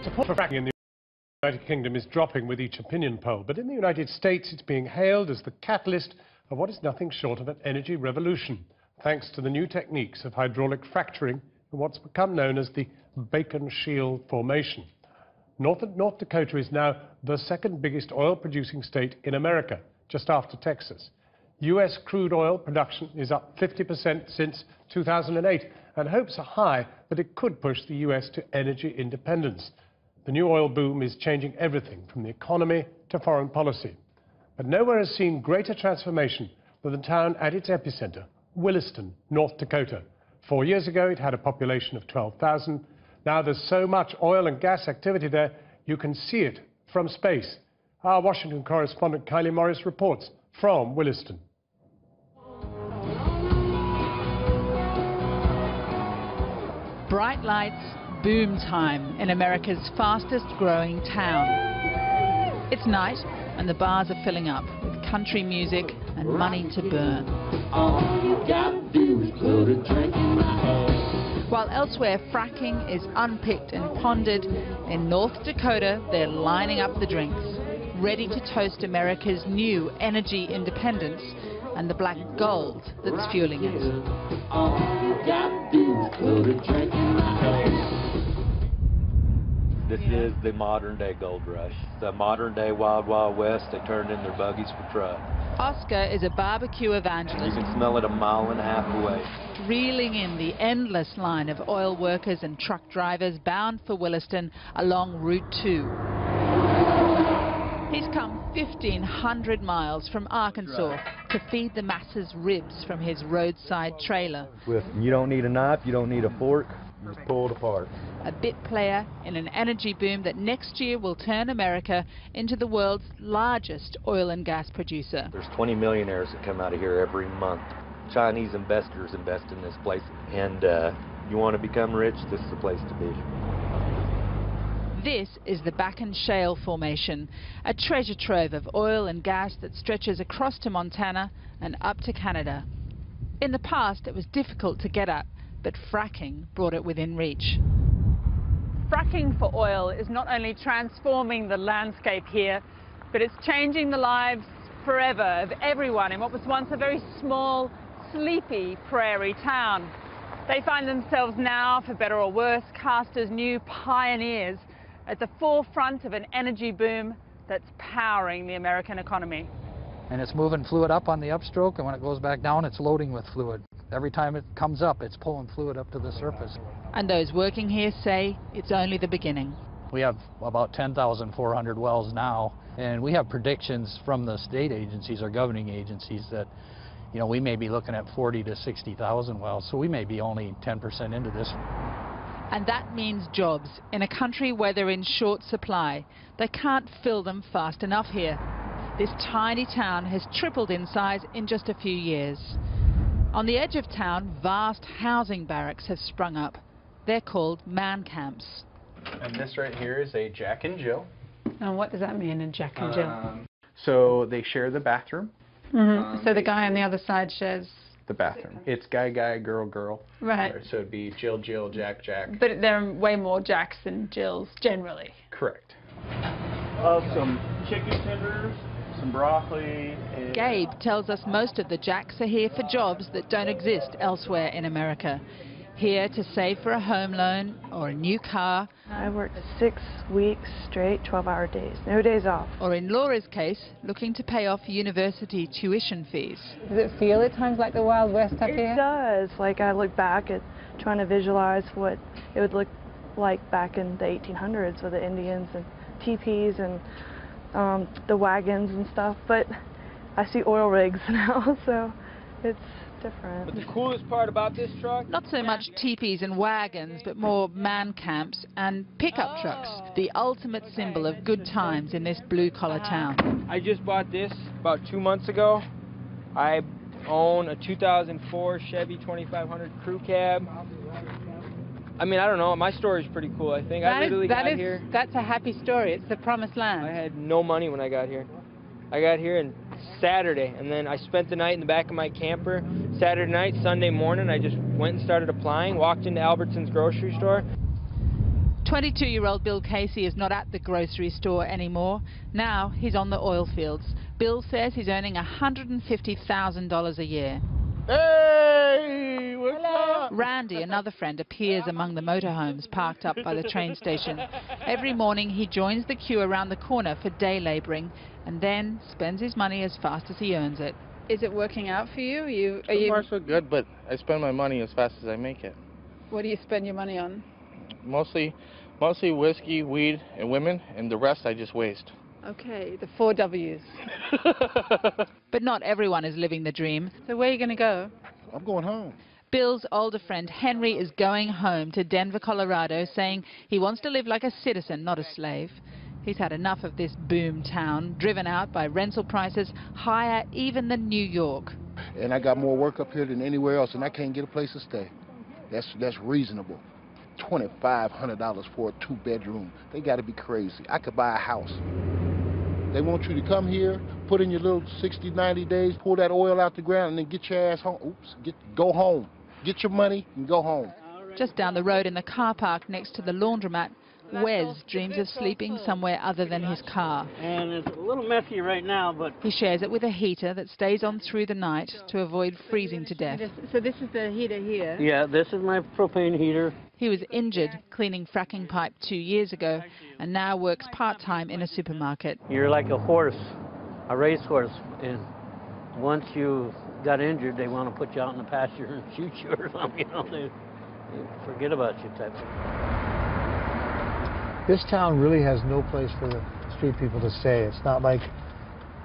Support for fracking in the United Kingdom is dropping with each opinion poll, but in the United States it's being hailed as the catalyst of what is nothing short of an energy revolution, thanks to the new techniques of hydraulic fracturing in what's become known as the Bacon Shield Formation. North Dakota is now the second biggest oil-producing state in America, just after Texas. U.S. crude oil production is up 50% since 2008, and hopes are high that it could push the U.S. to energy independence. The new oil boom is changing everything from the economy to foreign policy. But nowhere has seen greater transformation than the town at its epicenter, Williston, North Dakota. 4 years ago, it had a population of 12,000. Now there's so much oil and gas activity there, you can see it from space. Our Washington correspondent Kylie Morris reports from Williston. Bright lights, boom time in America's fastest growing town. It's night and the bars are filling up with country music and money to burn. All you gotta do is put a drink in my hand. While elsewhere fracking is unpicked and pondered, in North Dakota they're lining up the drinks, ready to toast America's new energy independence and the black gold that's fueling it. All you gotta do is put a drink in my hand. This is the modern day gold rush. The modern day Wild Wild West. They turned in their buggies for truck. Oscar is a barbecue evangelist. You can smell it a mile and a half away. Reeling in the endless line of oil workers and truck drivers bound for Williston along Route 2. He's come 1,500 miles from Arkansas to feed the masses ribs from his roadside trailer. You don't need a knife, you don't need a fork, you just pull it apart. A bit player in an energy boom that next year will turn America into the world's largest oil and gas producer. There's 20 millionaires that come out of here every month. Chinese investors invest in this place, and you want to become rich, this is the place to be. This is the Bakken Shale Formation, a treasure trove of oil and gas that stretches across to Montana and up to Canada. In the past, it was difficult to get at, but fracking brought it within reach. Fracking for oil is not only transforming the landscape here, but it's changing the lives forever of everyone in what was once a very small, sleepy prairie town. They find themselves now, for better or worse, cast as new pioneers at the forefront of an energy boom that's powering the American economy. And it's moving fluid up on the upstroke, and when it goes back down, it's loading with fluid. Every time it comes up, it's pulling fluid up to the surface. And those working here say it's only the beginning. We have about 10,400 wells now, and we have predictions from the state agencies or governing agencies that, you know, we may be looking at 40 to 60,000 wells, so we may be only 10% into this. And that means jobs in a country where they're in short supply. They can't fill them fast enough here. This tiny town has tripled in size in just a few years. On the edge of town, vast housing barracks have sprung up. They're called man camps. And this right here is a Jack and Jill. And what does that mean, a Jack and Jill? So they share the bathroom. So the guy on the other side shares the bathroom. It's guy, guy, girl, girl. Right. So it'd be Jill, Jill, Jack, Jack. But there are way more Jacks than Jills, generally. Correct. Some chicken tenders, some broccoli. And Gabe tells us most of the Jacks are here for jobs that don't exist elsewhere in America. Here to save for a home loan or a new car. I worked 6 weeks straight, 12-hour days, no days off. Or in Laura's case, looking to pay off university tuition fees. Does it feel at times like the Wild West up here? It does. Like, I look back at trying to visualize what it would look like back in the 1800s with the Indians and teepees and the wagons and stuff. But I see oil rigs now, so it's different. But the coolest part about this truck? Not so much teepees and wagons, but more man camps and pickup trucks, the ultimate symbol of good times in this blue-collar town. I just bought this about 2 months ago. I own a 2004 Chevy 2500 crew cab. I mean, I don't know, my story's pretty cool, I think. I literally got here. That's a happy story. It's the promised land. I had no money when I got here. I got here on Saturday, and then I spent the night in the back of my camper. Saturday night, Sunday morning, I just went and started applying, walked into Albertson's grocery store. 22-year-old Bill Casey is not at the grocery store anymore. Now he's on the oil fields. Bill says he's earning $150,000 a year. Hey, what's up? Randy, another friend, appears among the motorhomes parked up by the train station. Every morning he joins the queue around the corner for day labouring and then spends his money as fast as he earns it. Is it working out for you? So far so good, but I spend my money as fast as I make it. What do you spend your money on? Mostly whiskey, weed, and women, and the rest I just waste. Okay, the 4 W's. But not everyone is living the dream. So where are you going to go? I'm going home. Bill's older friend Henry is going home to Denver, Colorado, saying he wants to live like a citizen, not a slave. He's had enough of this boom town, driven out by rental prices higher even than New York. And I got more work up here than anywhere else, and I can't get a place to stay. That's reasonable. $2,500 for a 2-bedroom. They got to be crazy. I could buy a house. They want you to come here, put in your little 60, 90 days, pull that oil out the ground, and then get your ass home. Go home. Get your money and go home. Just down the road in the car park next to the laundromat, Wes dreams of sleeping somewhere other than his car. And it's a little messy right now, but... He shares it with a heater that stays on through the night to avoid freezing to death. So this is the heater here? Yeah, this is my propane heater. He was injured cleaning fracking pipe 2 years ago and now works part-time in a supermarket. You're like a horse, a racehorse, and once you got injured, they want to put you out in the pasture and shoot you or something, you know, they forget about you type of. This town really has no place for the street people to stay. It's not like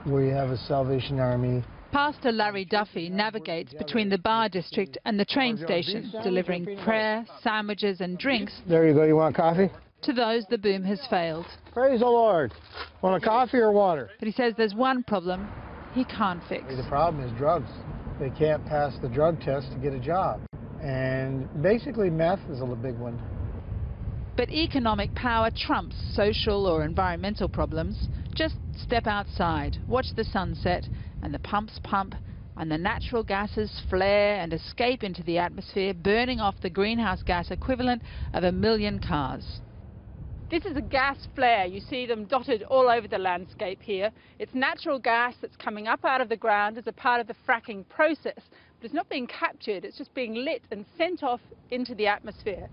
where you have a Salvation Army. Pastor Larry Duffy navigates between the bar district and the train station, delivering prayer, sandwiches and drinks. There you go. You want coffee? To those the boom has failed. Praise the Lord. Want a coffee or water? But he says there's one problem he can't fix. The problem is drugs. They can't pass the drug test to get a job. And basically meth is a big one. But economic power trumps social or environmental problems. Just step outside, watch the sunset, and the pumps pump, and the natural gases flare and escape into the atmosphere, burning off the greenhouse gas equivalent of 1 million cars. This is a gas flare. You see them dotted all over the landscape here. It's natural gas that's coming up out of the ground as a part of the fracking process. But it's not being captured, it's just being lit and sent off into the atmosphere.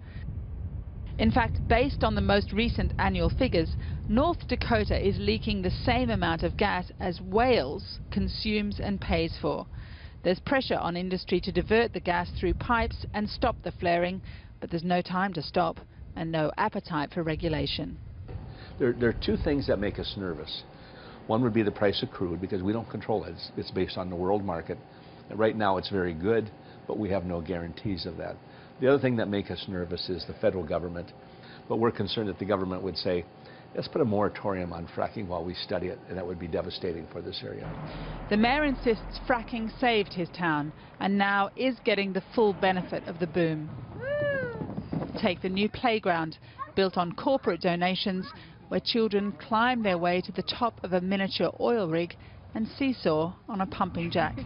In fact, based on the most recent annual figures, North Dakota is leaking the same amount of gas as Wales consumes and pays for. There's pressure on industry to divert the gas through pipes and stop the flaring, but there's no time to stop and no appetite for regulation. There are two things that make us nervous. One would be the price of crude, because we don't control it. It's based on the world market. And right now it's very good, but we have no guarantees of that. The other thing that makes us nervous is the federal government, but we're concerned that the government would say, let's put a moratorium on fracking while we study it, and that would be devastating for this area. The mayor insists fracking saved his town and now is getting the full benefit of the boom. Take the new playground, built on corporate donations, where children climb their way to the top of a miniature oil rig and seesaw on a pumping jack.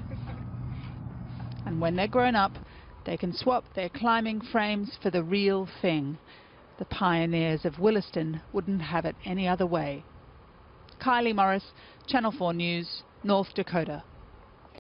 And when they're grown up, they can swap their climbing frames for the real thing. The pioneers of Williston wouldn't have it any other way. Kylie Morris, Channel 4 News, North Dakota.